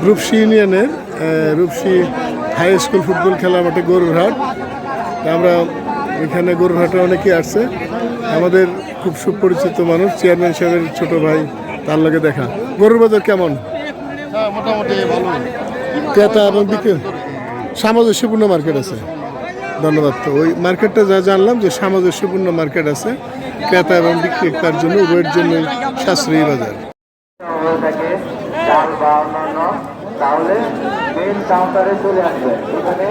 রূপসী ইউনিয়নের রূপসী high school football খেলা মাঠে গরুর হাট। আমরা এখানে গরুর হাটে অনেকেই আসছে। আমাদের খুব সুপরিচিত মানুষ, চেয়ারম্যান সাহেবের ছোট ভাই, তার লগে দেখা। গরুর বাজার কেমন? মোটামুটি ভালো। ক্রেতা এবং বিক্রি সামঞ্জস্যপূর্ণ মার্কেট আছে। ধন্যবাদ। তো ওই মার্কেটটা যা জানলাম যে সামঞ্জস্যপূর্ণ মার্কেট আছে, ক্রেতা এবং বিক্রেতার জন্য উভয়ের জন্যই সাশ্রয়ী বাজার। তাহলে মেন কাউন্টারে চলে আসবে। এখানে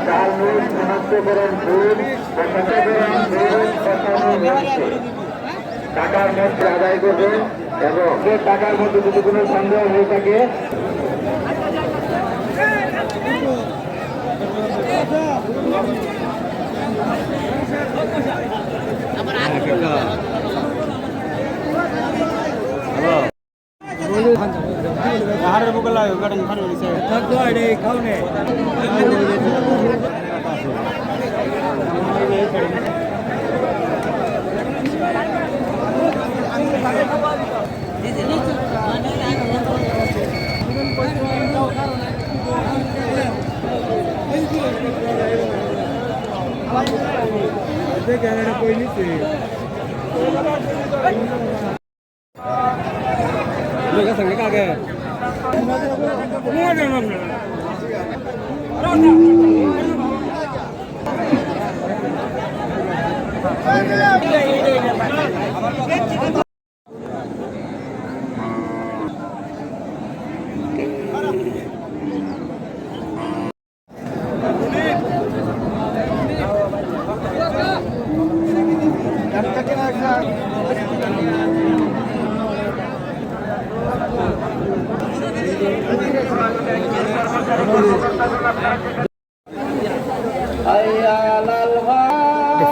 চাল মিনিট শনাক্ত করেন দুধ টাকার মধ্যে আদায় করবেন এবং টাকার মধ্যে যদি কোনো সন্দেহ হয়ে থাকে হাড়ের বুকে লাগে গাড়ি খান হইছে তো আইডে খাওনে দেখে আরে কই নিতে Mereka sangat kaget.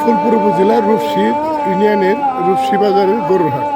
ফুলপুর উপজেলার রূপসী ইউনিয়নের রূপসী বাজারের গরুর হাট।